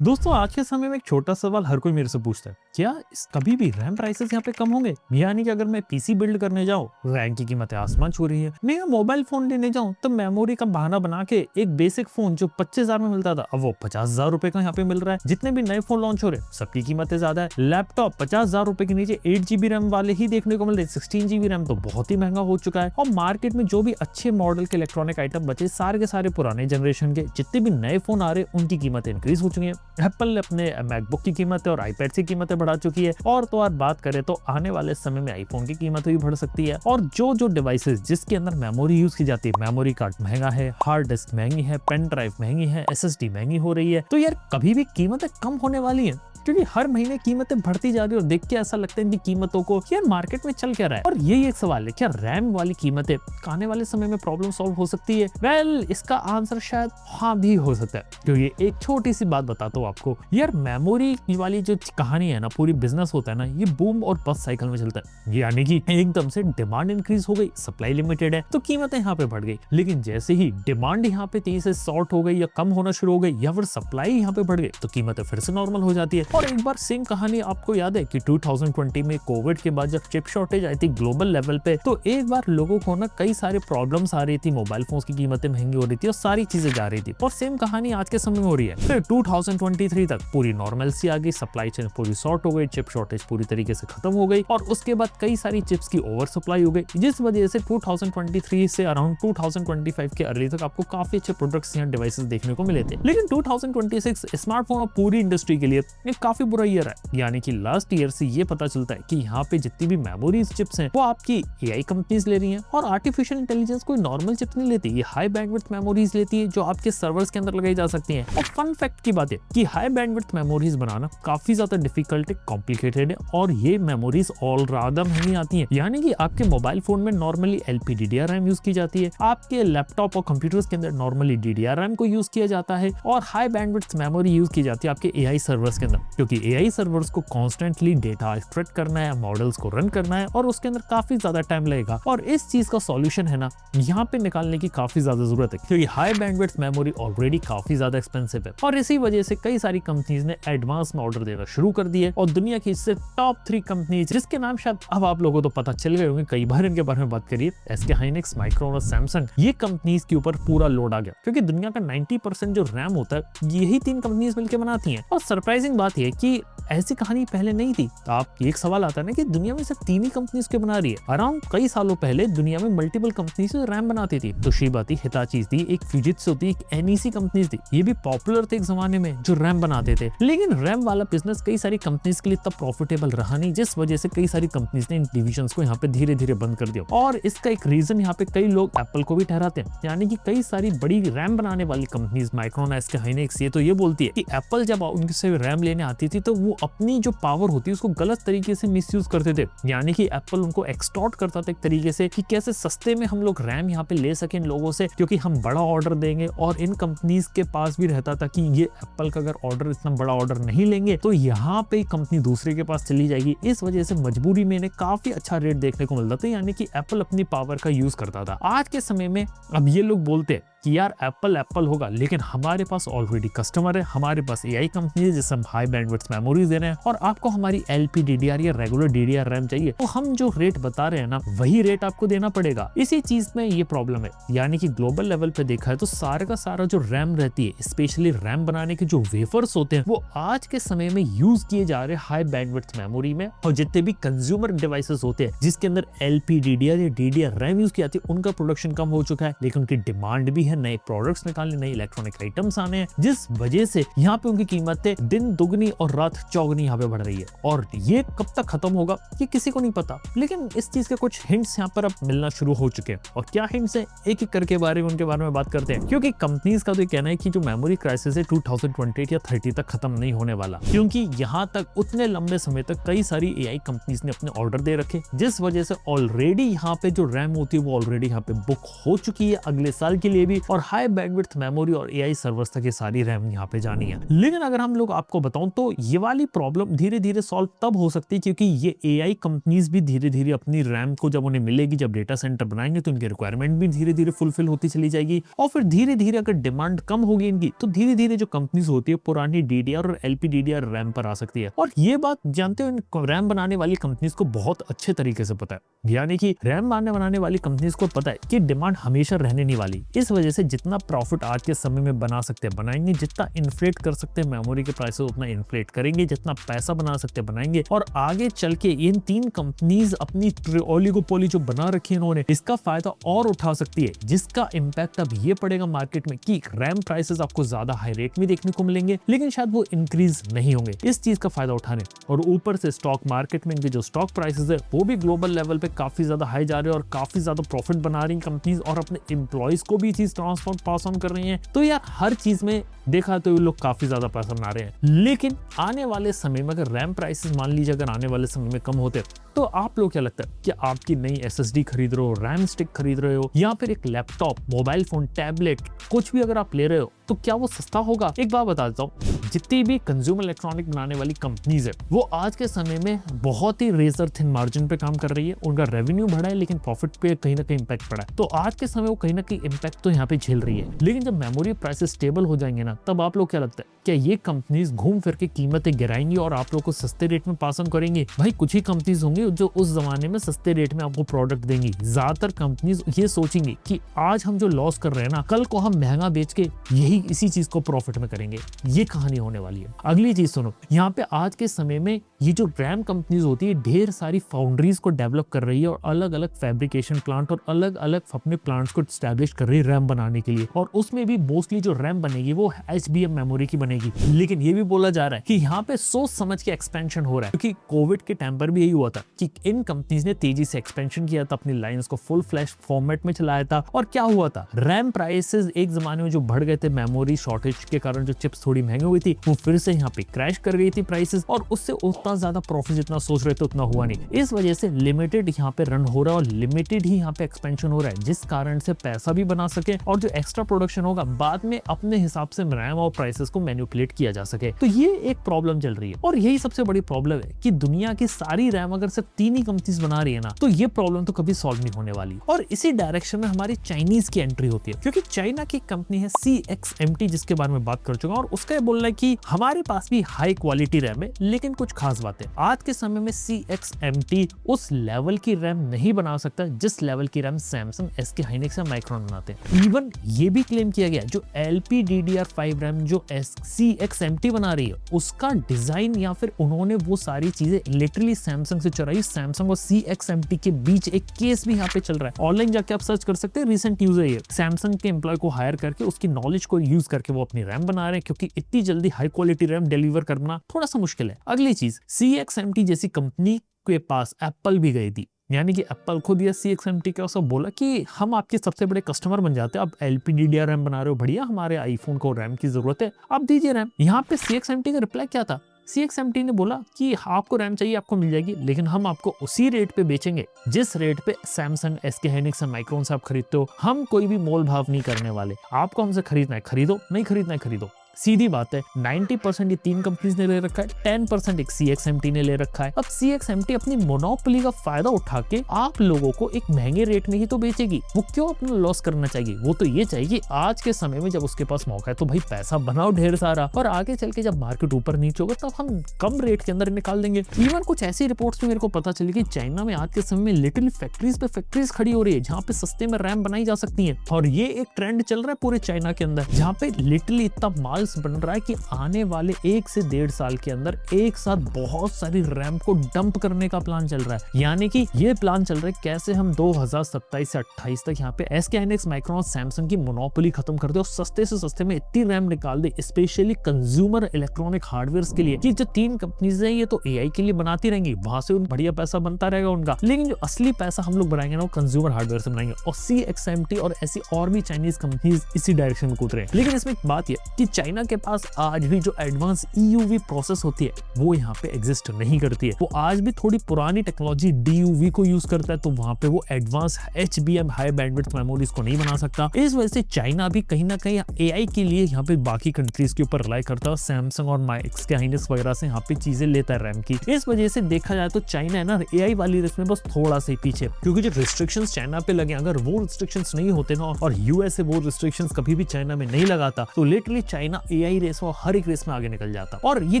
दोस्तों आज के समय में एक छोटा सवाल हर कोई मेरे से पूछता है, क्या कभी भी रैम प्राइसेस यहाँ पे कम होंगे? यानी कि अगर मैं पीसी बिल्ड करने जाऊँ, रैम की कीमतें आसमान छू रही है। नहीं, मैं मोबाइल फोन लेने जाऊँ तो मेमोरी का बहाना बना के एक बेसिक फोन जो 25,000 में मिलता था, अब वो 50,000 रुपए का यहाँ पे मिल रहा है। जितने भी नए फोन लॉन्च हो रहे हैं सबकी कीमतें ज्यादा है। लैपटॉप 50,000 रुपए के नीचे 8 GB रैम वाले ही देखने को मिल रहे, 16 GB रैम तो बहुत ही महंगा हो चुका है। और मार्केट में जो भी अच्छे मॉडल के इलेक्ट्रॉनिक आइटम बचे, सारे के सारे पुराने जनरेशन के जितने भी नए फोन आ रहे हैं उनकी कीमतें इंक्रीज हो चुकी है। एप्पल ने अपने मैकबुक की कीमतें और आईपैड की कीमतें बढ़ा चुकी है। और तो और बात करें तो आने वाले समय में आईफोन की कीमत भी बढ़ सकती है। और जो डिवाइसेस जिसके अंदर मेमोरी यूज की जाती है, मेमोरी कार्ड महंगा है, हार्ड डिस्क महंगी है, पेन ड्राइव महंगी है, एसएसडी महंगी हो रही है। तो यार कभी भी कीमतें कम होने वाली है, क्योंकि हर महीने कीमतें बढ़ती जा रही है और देख के ऐसा लगता है कि कीमतों को यार मार्केट में चल क्या रहा है। और यही एक सवाल है, क्या रैम वाली कीमतें आने वाले समय में प्रॉब्लम सॉल्व हो सकती है? वेल, इसका आंसर शायद हाँ भी हो सकता है। क्योंकि एक छोटी सी बात बताता हूँ आपको, यार मेमोरी वाली जो कहानी है ना, पूरी बिजनेस होता है ना, ये बूम और बस्ट साइकिल में चलता है। यानी कि एकदम से डिमांड इंक्रीज हो गई, सप्लाई लिमिटेड है तो कीमतें यहाँ पे बढ़ गई। लेकिन जैसे ही डिमांड यहाँ पे तेजी से शॉर्ट हो गई या कम होना शुरू हो गई, या फिर सप्लाई यहाँ पे बढ़ गई, तो कीमतें फिर से नॉर्मल हो जाती है। और एक बार सेम कहानी आपको याद है कि 2020 में कोविड के बाद जब चिप शॉर्टेज आई थी ग्लोबल लेवल पे, तो एक बार लोगों को ना कई सारे प्रॉब्लम्स आ रही थी, मोबाइल फोन्स की कीमतें महंगी हो रही थी और सारी चीजें जा रही थी। और सेम कहानी आज के समय में हो रही है। फिर 2023 तक पूरी नॉर्मलसी आ गई, सप्लाई चेन पूरी शॉर्ट हो गई, चिप शॉर्टेज पूरी तरीके से खत्म हो गई और उसके बाद कई सारी चिप्स की ओवर सप्लाई हो गई, जिस वजह से 2023 से अराउंड 2025 के अर्ली तक आपको काफी अच्छे प्रोडक्ट्स या डिवाइसेस देखने को मिले थे। लेकिन 2026 स्मार्टफोन और पूरी इंडस्ट्री के लिए एक काफी बुरा ईयर है। यानी कि लास्ट ईयर से ये पता चलता है कि यहाँ पे जितनी भी मेमोरीज चिप्स हैं वो आपकी एआई कंपनीज ले रही हैं और आर्टिफिशियल इंटेलिजेंस कोई नॉर्मल चिप्स नहीं लेती, ये हाई बैंडविड्थ मेमोरीज लेती है जो आपके सर्वर्स के अंदर लगाई जा सकती हैं। और फन फैक्ट की बात है कि हाई बैंडविड्थ मेमोरीज बनाना काफी ज्यादा डिफिकल्ट है, कॉम्प्लिकेटेड है और ये मेमोरीज ऑल रादर महंगी आती है। यानी कि आपके मोबाइल फोन में नॉर्मली LPDDR रैम यूज की जाती है, आपके लैपटॉप और कंप्यूटर्स के अंदर नॉर्मली DDR रैम को यूज किया जाता है और हाई बैंडविड्थ मेमोरी यूज की जाती है आपके एआई सर्वर्स के अंदर, क्योंकि एआई सर्वर्स को कॉन्स्टेंटली डेटा एक्सट्रैक्ट करना है, मॉडल्स को रन करना है और उसके अंदर काफी ज्यादा टाइम लगेगा। और इस चीज का सॉल्यूशन है ना, यहाँ पे निकालने की काफी ज्यादा जरूरत है, क्योंकि हाई बैंडविड्थ मेमोरी ऑलरेडी काफी ज्यादा एक्सपेंसिव है। और इसी वजह से कई सारी कंपनीज ने एडवांस में ऑर्डर देना शुरू कर दिए और दुनिया की सिर्फ टॉप 3 कंपनीज, जिसके नाम शायद अब आप लोगों को तो पता चल गए होंगे, कई बार इनके बारे में बात करिए, SK हाइनिक्स, माइक्रोन और सैमसंग, ये कंपनीज के ऊपर पूरा लोड आ गया, क्योंकि दुनिया का 90% जो रैम होता है यही 3 कंपनीज मिलकर बनाती हैं। और सरप्राइजिंग बात यह कि ऐसी कहानी पहले नहीं थी। तो आप एक सवाल आता है ना कि दुनिया में सिर्फ 3 ही कंपनीज के बना रही है। अराउंड कई सालों पहले दुनिया में मल्टीपल कंपनीज रैम बनाती थी, तोशिबा थी, हिताची थी, एक फ्यूजित्सु थी, एक NEC कंपनीज थी, ये भी पॉपुलर थे एक जमाने में जो रैम बनाते थे। लेकिन रैम वाला बिजनेस कई सारी कंपनीज के लिए तब प्रॉफिटेबल रहा नहीं, जिस वजह से कई सारी कंपनीज ने इन डिविजन्स को यहाँ पे धीरे धीरे बंद कर दिया। और इसका एक रीजन यहाँ पे कई लोग एप्पल को भी ठहराते हैं। यानी कि कई सारी बड़ी रैम बनाने वाली कंपनीज, माइक्रोन, SK हाइनिक्स, ये तो ये बोलती है कि एप्पल जब उनसे रैम लेने आती थी तो वो अपनी जो पावर होती है उसको गलत तरीके से मिसयूज करते थे। यानी कि एप्पल उनको एक्सटॉर्ट करता था एक तरीके से कि कैसे सस्ते में हम लोग रैम यहाँ पे ले सके इन लोगों से, क्योंकि हम बड़ा ऑर्डर देंगे। और इन कंपनीज के पास भी रहता था कि ये एप्पल का अगर ऑर्डर, इतना बड़ा ऑर्डर नहीं लेंगे तो यहाँ पे कंपनी दूसरे के पास चली जाएगी। इस वजह से मजबूरी में इन्हें काफी अच्छा रेट देखने को मिलता था। यानी कि एप्पल अपनी पावर का यूज करता था। आज के समय में अब ये लोग बोलते हैं कि यार एप्पल होगा, लेकिन हमारे पास ऑलरेडी कस्टमर है, हमारे पास एआई कंपनी है जिससे हम हाई बैंडविड्थ मेमोरीज दे रहे हैं और आपको हमारी LPDDR या रेगुलर DDR रैम चाहिए, तो हम जो रेट बता रहे हैं ना वही रेट आपको देना पड़ेगा। इसी चीज में ये प्रॉब्लम है। यानी कि ग्लोबल लेवल पे देखा है तो सारा का सारा जो रैम रहती है, स्पेशली रैम बनाने के जो वेफर्स होते हैं, वो आज के समय में यूज किए जा रहे हाई बैंडविड्थ मेमोरी में। और जितने भी कंज्यूमर डिवाइसेस होते हैं जिसके अंदर LPDDR या DDR रैम यूज की जाती है, उनका प्रोडक्शन कम हो चुका है, लेकिन उनकी डिमांड भी है, नए प्रोडक्ट्स निकालने, नए इलेक्ट्रॉनिक आइटम्स आने हैं, जिस वजह से यहाँ पे उनकी कीमतें दिन दुगनी और रात चौगनी यहाँ पे बढ़ रही है। और ये कब तक खत्म होगा ये किसी को नहीं पता, लेकिन इस चीज के कुछ हिंट्स यहाँ पर अब मिलना शुरू हो चुके हैं। और क्या हिंट्स है, एक एक करके उनके बारे में बात करते हैं। क्योंकि कंपनीज का तो कहना है कि जो मेमोरी क्राइसिस है 2028 या 30 तक खत्म नहीं होने वाला, क्योंकि यहाँ तक उतने लंबे समय तक कई सारी एआई कंपनीज ने अपने ऑर्डर दे रखे, जिस वजह से ऑलरेडी यहाँ पे जो रैम होती है वो ऑलरेडी यहाँ पे बुक हो चुकी है अगले साल के लिए भी। जाएगी और हाई बैंडविड्थ मेमोरी और एआई सर्वर्स तक ये सारी रैम यहाँ पे जानी है। लेकिन अगर हम लोग आपको बताऊं तो ये वाली प्रॉब्लम धीरे धीरे सॉल्व तब हो सकती है क्योंकि ये एआई कंपनीज भी धीरे धीरे अपनी रैम को जब उन्हें मिलेगी, जब डेटा सेंटर बनाएंगे तो इनकी रिक्वायरमेंट भी धीरे धीरे फुलफिल होती चली जाएगी और फिर धीरे धीरे अगर डिमांड कम होगी इनकी तो धीरे धीरे जो कंपनीज होती है पुरानी डीडीआर और एलपीडीडीआर रैम पर आ सकती है। और ये बात जानते हो इन रैम बनाने वाली कंपनीज को बहुत अच्छे तरीके से पता है, यानी कि रैम बनाने वाली कंपनीज को पता है कि डिमांड हमेशा रहने नहीं वाली। इस वजह से जितना प्रॉफिट आज के समय में बना सकते हैं बनाएंगे, जितना इन्फ्लेट कर सकते हैं मेमोरी के प्राइस उतना इन्फ्लेट करेंगे, जितना पैसा बना सकते हैं बनाएंगे और आगे चल के इन तीन कंपनीज अपनी ओलिगोपोली जो बना रखी है इन्होंने इसका फायदा और उठा सकती है, जिसका इम्पैक्ट अब ये पड़ेगा मार्केट में कि रैम प्राइसेस आपको ज्यादा हाई रेट में देखने को मिलेंगे लेकिन शायद वो इंक्रीज नहीं होंगे इस चीज का फायदा उठाने। और ऊपर से स्टॉक मार्केट में इनके जो स्टॉक प्राइसेस है वो भी ग्लोबल लेवल पे काफी ज्यादा हाई जा रहे हैं और काफी ज्यादा प्रॉफिट बना रही कंपनीज और अपने एम्प्लॉइज को भी चीज ट्रांसफर पास ऑन कर रही है। तो यार हर चीज में देखा तो ये लोग काफी ज्यादा पैसा बना रहे हैं। लेकिन आने वाले समय में अगर रैम प्राइसेस मान लीजिए अगर आने वाले समय में कम होते तो आप लोग क्या लगता है कि आपकी नई एसएसडी खरीद रहे हो, रैम स्टिक खरीद रहे हो या फिर एक लैपटॉप, मोबाइल फोन, टैबलेट कुछ भी अगर आप ले रहे हो तो क्या वो सस्ता होगा? एक बात बता देता हूँ, जितनी भी कंज्यूमर इलेक्ट्रॉनिक बनाने वाली कंपनीज है वो आज के समय में बहुत ही रेजर थिन मार्जिन पे काम कर रही है। उनका रेवेन्यू बढ़ा है लेकिन प्रॉफिट पे कहीं ना कहीं इंपैक्ट पड़ा है। तो आज के समय वो कहीं ना कहीं इंपैक्ट तो यहाँ पे झेल रही है। लेकिन जब मेमोरी प्राइसेस स्टेबल हो जाएंगे ना तब आप लोग क्या लगता है क्या ये कंपनीज घूम फिर के कीमतें गिराएंगी और आप लोग को सस्ते रेट में पास ऑन करेंगी? भाई कुछ ही कंपनीज होंगी जो उस जमाने में सस्ते रेट में आपको प्रोडक्ट देंगी। ज्यादातर कंपनीज ये सोचेंगी कि आज हम जो लॉस कर रहे हैं ना कल को हम महंगा बेच के यही इसी चीज को प्रॉफिट में करेंगे। ये कहानी होने वाली है। अगली चीज सुनो, यहाँ पे आज के समय में ये जो रैम कंपनीज होती है ढेर सारी फाउंड्रीज को डेवलप कर रही है और अलग अलग फैब्रिकेशन प्लांट और अलग अलग अपने प्लांट्स को स्टैब्लिश कर रही है रैम बनाने के लिए। और उसमें भी मोस्टली जो रैम बनेगी वो HBM मेमोरी की बनेगी। लेकिन ये भी बोला जा रहा है कि यहाँ पे सोच समझ के एक्सपेंशन हो रहा है क्योंकि कोविड के टाइम पर भी यही हुआ था कि इन कंपनीज ने तेजी से एक्सपेंशन किया था, अपनी लाइंस को फुल फ्लैश फॉर्मेट में चलाया था और क्या हुआ था रैम प्राइसेस एक जमाने में जो बढ़ गए थे मेमोरी शॉर्टेज के कारण जो चिप्स थोड़ी महंगी हुई थी वो फिर से यहाँ पे क्रैश कर गई थी प्राइसेस और उससे उतना ज्यादा प्रॉफिट जितना सोच रहे थे उतना हुआ नहीं। इस वजह से लिमिटेड यहाँ पे रन हो रहा है और लिमिटेड ही यहाँ पे एक्सपेंशन हो रहा है जिस कारण से पैसा भी बना सके और जो एक्स्ट्रा प्रोडक्शन होगा बाद में अपने हिसाब से रैम और प्राइसेस को मैनिपुलेट किया जा सके। तो ये एक प्रॉब्लम चल रही है और यही सबसे बड़ी प्रॉब्लम है कि दुनिया की सारी रैम अगर सिर्फ 3 ही कंपनीज बना रही है ना तो ये प्रॉब्लम तो कभी सॉल्व नहीं होने वाली। और इसी डायरेक्शन में हमारी चाइनीज की एंट्री होती है क्योंकि चाइना की कंपनी है CXMT जिसके बारे में बात कर चुका हूं और उसका ये बोलना है कि हमारे पास भी हाई क्वालिटी रैम है लेकिन कुछ खास बातें। आज के समय में CXMT उस लेवल की रैम नहीं बना सकता जिस लेवल की रैम सैमसंग, SK हाइनिक्स या माइक्रोन बनाते हैं। इवन ये भी क्लेम किया गया जो LPDDR5 रैम जो CXMT बना रही है उसका डिजाइन या फिर उन्होंने वो सारी चीजें लिटरली सैमसंग से चुराई। सैमसंग और CXMT के बीच एक केस भी यहाँ पे चल रहा है। ऑनलाइन जाके आप सर्च कर सकते हैं, रिसेंट न्यूज है ये। सैमसंग के एम्प्लॉय को हायर करके उसकी नॉलेज को यूज करके वो अपनी रैम बना रहे हैं क्योंकि इतनी जल्दी हाई क्वालिटी रैम डिलीवर करना थोड़ा सा मुश्किल है। अगली चीज, CXMT जैसी कंपनी के पास एप्पल भी गई थी, यानी कि एप्पल खुद या CXMT के सब बोला कि हम आपके सबसे बड़े कस्टमर बन जाते हैं। अब LPDDR रैम बना रहे हो, बढ़िया, हमारे आईफोन को रैम की जरूरत है, आप दीजिए रैम। यहाँ पे CXMT का रिप्लाई क्या था? CXMT ने बोला कि आपको रैम चाहिए आपको मिल जाएगी लेकिन हम आपको उसी रेट पे बेचेंगे जिस रेट पे सैमसंग, SK हाइनिक्स, माइक्रोन से आप खरीदते हो। हम कोई भी मोल भाव नहीं करने वाले, आपको हमसे खरीदना है खरीदो, नहीं खरीदना है खरीदो। सीधी बात है। 90% ये 3 कंपनीज ने ले रखा है, 10% एक CXMT ने ले रखा है। अब CXMT अपनी मोनोपोली का फायदा उठा के आप लोगों को एक महंगे रेट में ही तो बेचेगी। वो क्यों अपना लॉस करना चाहिए? वो तो ये चाहिए कि आज के समय में जब उसके पास मौका है तो भाई पैसा बनाओ ढेर सारा और आगे चल के जब मार्केट ऊपर नीचे होगा तब हम कम रेट के अंदर निकाल देंगे। इवन कुछ ऐसी रिपोर्ट्स में मेरे को पता चली कि चाइना में आज के समय में लिटरली फैक्ट्रीज पे फैक्ट्रीज खड़ी हो रही है जहाँ पे सस्ते में रैम बनाई जा सकती है और ये एक ट्रेंड चल रहा है पूरे चाइना के अंदर जहाँ पे लिटरली इतना माल बन रहा है कि आने वाले 1 से 1.5 साल के अंदर एक साथ बहुत सारी रैम को डंप करने का प्लान चल रहा है। यानी कि ये प्लान चल रहा है कैसे हम 2027 से 28 तक यहाँ पे SK हाइनिक्स, माइक्रोन, सैमसंग की मोनोपोली खत्म कर दे और सस्ते से सस्ते में इतनी रैम निकाल दे, स्पेशली कंज्यूमर इलेक्ट्रॉनिक हार्डवेयर के लिए कि जो 3 कंपनीज है ये तो AI के लिए बनाती रहेंगी, वहां से बढ़िया पैसा बनता रहेगा उनका, लेकिन जो असली पैसा हम लोग बनाएंगे ना वो कंज्यूमर हार्डवेयर से बनाएंगे। और CXMT और ऐसी और भी चाइनीज कंपनीज इसी डायरेक्शन में कूद रहे हैं। लेकिन इसमें एक बात ये कि चाइना के पास आज भी जो एडवांस EUV प्रोसेस होती है वो यहाँ पे एग्जिस्ट नहीं करती है। वो आज भी थोड़ी पुरानी टेक्नोलॉजी DUV को यूज करता है, तो वहाँ पे वो advance HBM high bandwidth memories को नहीं बना सकता। इस वजह से चाइना भी कहीं ना कहीं AI के लिए यहाँ पे बाकी कंट्रीज के ऊपर रिलाई करता है, सैमसंग और SK hynix वगैरह से यहाँ पे चीजें लेता है रैम की। इस वजह से देखा जाए तो चाइना है ना AI वाली रेस में बस थोड़ा सा पीछे, क्योंकि जो रिस्ट्रिक्शंस चाइना पे लगे, अगर वो रिस्ट्रिक्शंस नहीं होते ना और यूएसए वो रिस्ट्रिक्शंस कभी भी चाइना में नहीं लगाता, तो लिटरली चाइना AI रेस और हर एक रेस में आगे निकल जाता। और ये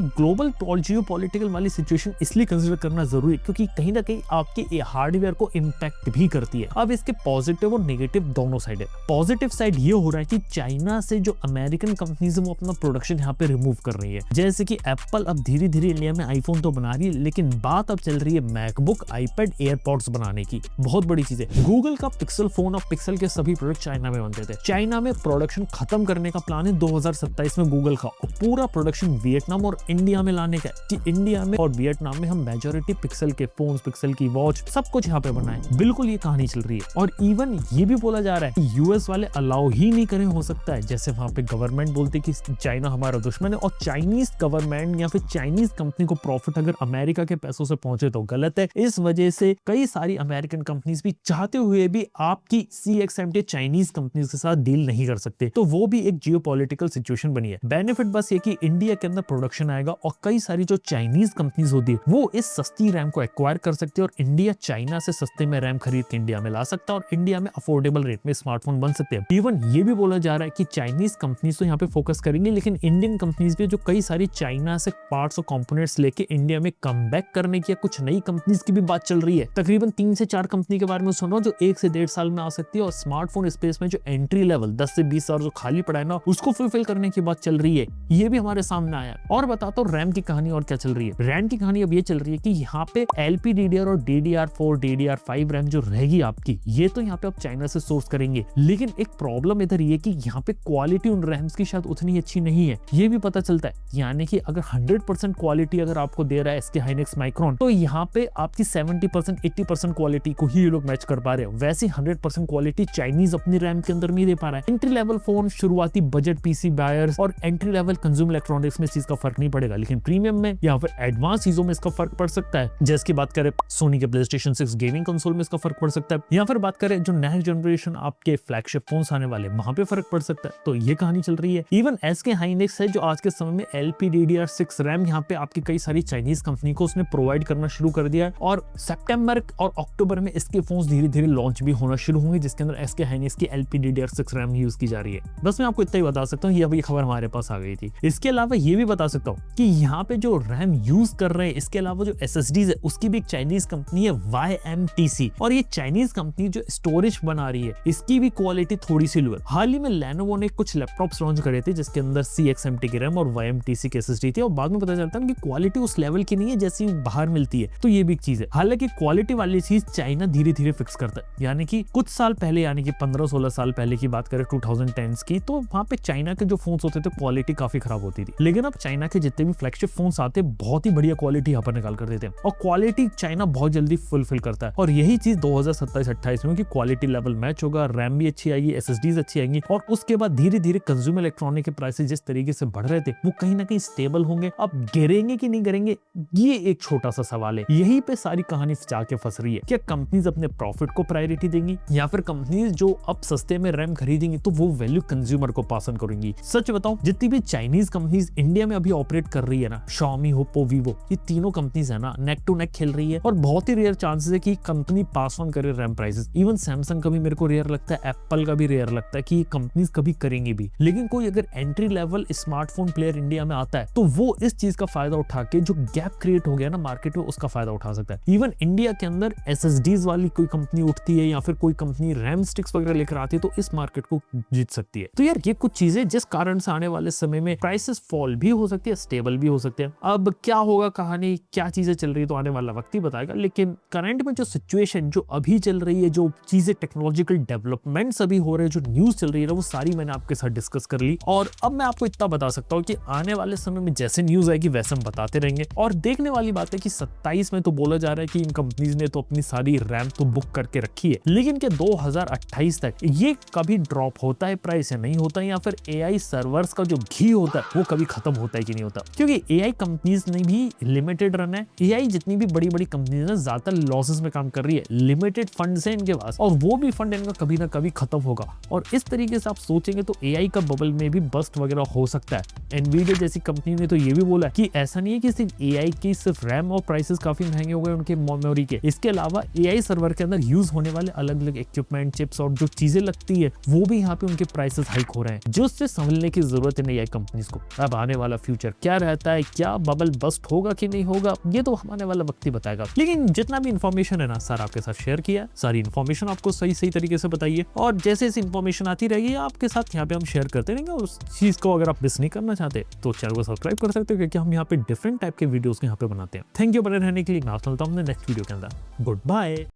ग्लोबल जियोपॉलिटिकल वाली सिचुएशन इसलिए कंसीडर करना जरूरी है क्योंकि कहीं ना कहीं आपके हार्डवेयर को इम्पैक्ट भी करती है। अब इसके पॉजिटिव और नेगेटिव दोनों साइड है। पॉजिटिव साइड ये हो रहा है कि चाइना से जो अमेरिकन कंपनीज है वो अपना प्रोडक्शन यहाँ पे रिमूव कर रही है। जैसे कि एप्पल अब धीरे धीरे इंडिया में आईफोन तो बना रही है, लेकिन बात अब चल रही है मैकबुक, आईपैड, एयरपॉड्स बनाने की। बहुत बड़ी चीज है। गूगल का पिक्सल फोन और पिक्सल के सभी प्रोडक्ट चाइना में बनते थे। चाइना में प्रोडक्शन खत्म करने का प्लान है 2027 में गूगल का, और पूरा प्रोडक्शन वियतनाम और इंडिया में लाने का है कि इंडिया में और वियतनाम में हम मेजॉरिटी पिक्सल के फोन, पिक्सल की वॉच सब कुछ यहाँ पे बनाए। बिल्कुल ये कहानी चल रही है। और इवन ये भी बोला जा रहा है कि यूएस वाले अलाउ ही नहीं करें, हो सकता है जैसे वहां पे गवर्नमेंट बोलती कि चाइना हमारा दुश्मन है, और चाइनीज गवर्नमेंट या फिर चाइनीज कंपनी को प्रॉफिट अगर अमेरिका के पैसों से पहुंचे तो गलत है। इस वजह से कई सारी अमेरिकन कंपनीज भी चाहते हुए भी आपकी CXMT चाइनीज कंपनीज के साथ डील नहीं कर सकते, तो वो भी एक जियोपॉलिटिकल सिचुएशन बनी है। बेनिफिट बस ये कि इंडिया के अंदर प्रोडक्शन आएगा और कई सारी जो चाइनीज कंपनीज होती है वो इस सस्ती रैम को एक्वायर कर सकती है, और इंडिया चाइना से सस्ते में रैम खरीद के इंडिया में ला सकता है और इंडिया में अफोर्डेबल रेट में स्मार्टफोन बन सकते हैं। इवन ये भी बोला जा रहा है कि चाइनीज कंपनीज तो यहाँ पे फोकस करेंगे, लेकिन इंडियन कंपनीज भी जो कई सारी चाइना से पार्ट्स और कंपोनेंट्स लेके इंडिया में कमबैक करने की कुछ नई कंपनीज की भी बात चल रही है। तकरीबन 3 से 4 कंपनी के बारे में सुनो जो 1 से 1.5 साल में आ सकती है, और स्मार्टफोन स्पेस में जो एंट्री लेवल 10 से 20 हजार जो खाली पड़ा है ना उसको फुलफिल करने की बात चल रही है। ये भी हमारे सामने आया। और बताता हूँ रैम की कहानी और क्या चल रही है। रैम की कहानी अब ये चल रही है कि यहाँ पे LPDDR और DDR4 DDR5 रैम जो रहेगी आपकी, ये तो यहाँ पे आप चाइना से सोर्स करेंगे, लेकिन एक प्रॉब्लम इधर ये कि यहाँ पे क्वालिटी उन रैम्स की शायद उतनी अच्छी नहीं है। ये भी पता चलता है, यानी कि अगर 100% क्वालिटी अगर आपको दे रहा है SK hynix Micron, तो यहाँ पे आपकी 70% 80% क्वालिटी को ही ये लोग मैच कर पा रहे हैं। वैसे 100% क्वालिटी चाइनीज अपनी रैम के अंदर नहीं दे पा रहा है। एंट्री लेवल फोन, शुरुआती बजट PC बायर्स और एंट्री लेवल कंज्यूमर इलेक्ट्रॉनिक्स में इस चीज का फर्क नहीं पड़ेगा, लेकिन प्रीमियम में या फिर एडवांस चीजों में इसका फर्क पड़ सकता है। जैसे की बात करें सोनी के PlayStation 6 गेमिंग कंसोल में इसका फर्क पड़ सकता है, या फिर बात करें जो नेक्स्ट जनरेशन आपके फ्लैगशिप फोन्स आने वाले वहां पे फर्क पड़ सकता है। तो ये कहानी चल रही है। इवन SK hynix है जो आज के समय में LPDDR6 रैम यहाँ पे आपकी कई सारी चाइनीज कंपनी को उसने प्रोवाइड करना शुरू कर दिया है, और सितंबर और अक्टूबर में इसके फोन्स धीरे धीरे लॉन्च भी होना शुरू होंगे, जिसके अंदर SK hynix की LPDDR6 रैम यूज की जा रही है। बस मैं आपको इतना ही बता सकता हूँ, ये अभी खबर हमारे पास आ गई थी। इसके अलावा ये भी बता सकता हूँ कि यहाँ पे जो रैम यूज कर रहे हैं, इसके अलावा जो SSDs है उसकी भी एक चाइनीज कंपनी है YMTC, और ये चाइनीज कंपनी जो स्टोरेज बना रही है इसकी भी क्वालिटी थोड़ी सी लो है। हाल ही में Lenovo ने कुछ लैपटॉप्स लॉन्च करे थे जिसके अंदर CXMT की रैम और YMTC की SSD थी, और बाद में पता चलता है कि क्वालिटी उस लेवल की नहीं है जैसी बाहर मिलती है। तो ये भी एक चीज है। हालांकि क्वालिटी वाली चीज चाइना धीरे धीरे फिक्स करता है, यानी कि कुछ साल पहले, यानी कि 15-16 साल पहले की बात करें 2010s की, तो वहां पे चाइना के जो फोन्स होते थे क्वालिटी काफी खराब होती थी, लेकिन अब चाइना के जितने भी फ्लैगशिप फोन्स आते हैं बहुत ही बढ़िया क्वालिटी यहाँ पर निकाल कर देते हैं, और क्वालिटी चाइना बहुत जल्दी फुलफिल करता है। और यही चीज 2027-28 में कि क्वालिटी लेवल मैच होगा, रैम भी अच्छी आएगी, SSDs अच्छी आएंगी, और उसके बाद धीरे धीरे कंज्यूमर इलेक्ट्रॉनिक के प्राइसेस जिस तरीके से बढ़ रहे थे वो कहीं ना कहीं स्टेबल होंगे। अब गिरेंगे कि नहीं गिरेंगे ये एक छोटा सा सवाल है। यही पे सारी कहानी जाके फंस रही है। क्या कंपनीज अपने प्रॉफिट को प्रायोरिटी देंगी, या फिर कंपनीज जो अब सस्ते में रैम खरीदेंगी तो वो वैल्यू कंज्यूमर को पास ऑन करेंगी। सच बताऊं, जितनी भी चाइनीज कंपनीज इंडिया में अभी ऑपरेट कर रही है ना, Xiaomi, Oppo, Vivo, ये तीनों कंपनीज है ना नेक टू नेक खेल रही है, और बहुत ही रेयर चांसेस है कि कंपनी पास ऑन करे रैम प्राइसेस। इवन सैमसंग का भी मेरे को रेयर लगता है, एप्पल का भी रेयर लगता है कि कंपनीज कभी करेंगी भी। लेकिन कोई अगर entry level smartphone player India में आता है तो वो इस चीज का फायदा उठा के जो गैप क्रिएट हो गया ना मार्केट में उसका फायदा उठा सकता है। इवन इंडिया के अंदर SSDs वाली कोई कंपनी उठती है या फिर कोई कंपनी रैम स्टिक्स वगैरह लेकर आती है तो इस मार्केट को जीत सकती है। तो यार ये कुछ चीजें जिस कारण से आने वाले समय में प्राइसेस फॉल भी हो सकती है, स्टेबल भी हो सकते हैं। अब क्या होगा कहानी, क्या चीजें चल रही है तो आने वाला वक्त ही बताएगा, लेकिन करंट में जो सिचुएशन जो अभी चल रही है, जो चीजें टेक्नोलॉजिकल डेवलपमेंट्स अभी हो रहे हैं, जो न्यूज चल रही है वो सारी मैंने आपके साथ डिस्कस कर ली। और अब मैं आपको इतना बता सकता हूँ कि आने वाले समय में जैसे न्यूज आएगी वैसे हम बताते रहेंगे। और देखने वाली बात है कि 27 में तो बोला जा रहा है कि इन कंपनीज ने तो अपनी सारी रैम तो बुक करके रखी है, लेकिन क्या 2028 तक ये कभी ड्रॉप होता है प्राइस या नहीं होता है, या फिर AI सर्वर वर्ष का जो घी होता है वो कभी खत्म होता है कि नहीं होता, क्योंकि एआई कंपनीज ने भी लिमिटेड रन है। एआई जितनी भी बड़ी बड़ी कंपनीज है ज्यादातर लॉसेस में काम कर रही है, लिमिटेड फंड्स हैं इनके पास, और वो भी फंड इनका कभी ना कभी खत्म होगा। और इस तरीके से आप सोचेंगे तो एआई का बबल में भी बस्ट वगैरह हो सकता है। एनवीडिया जैसी कंपनी ने तो ये भी बोला कि ऐसा नहीं है कि सिर्फ एआई की सिर्फ रैम और प्राइसेस काफी महंगे हो गए उनके मेमोरी के, इसके अलावा एआई सर्वर के अंदर यूज होने वाले अलग अलग इक्विपमेंट, चिप्स और जो चीजें लगती है वो भी यहाँ पे उनके प्राइसेस हाइक हो रहे हैं, जो उससे संभलने की जरूरत है एआई कंपनीज को। अब आने वाला फ्यूचर क्या रहता है, क्या बबल बस्ट होगा कि नहीं होगा, ये तो आने वाला वक्त ही बताएगा। लेकिन जितना भी इन्फॉर्मेशन है ना सारा आपके साथ शेयर किया, सारी इन्फॉर्मेशन आपको सही तरीके से बताइए, और जैसे जैसे इन्फॉर्मेशन आती रहेगी आपके साथ यहाँ पे हम शेयर करते रहेंगे। और उस चीज को अगर आप मिस नहीं करना चाहते तो चैनल को सब्सक्राइब कर सकते हो, क्योंकि हम यहाँ पे डिफरेंट टाइप के वीडियोस यहाँ पे बनाते हैं। थैंक यू बने रहने के लिए। मैं आपसे मिलता हूं नेक्स्ट वीडियो के अंदर। Good bye.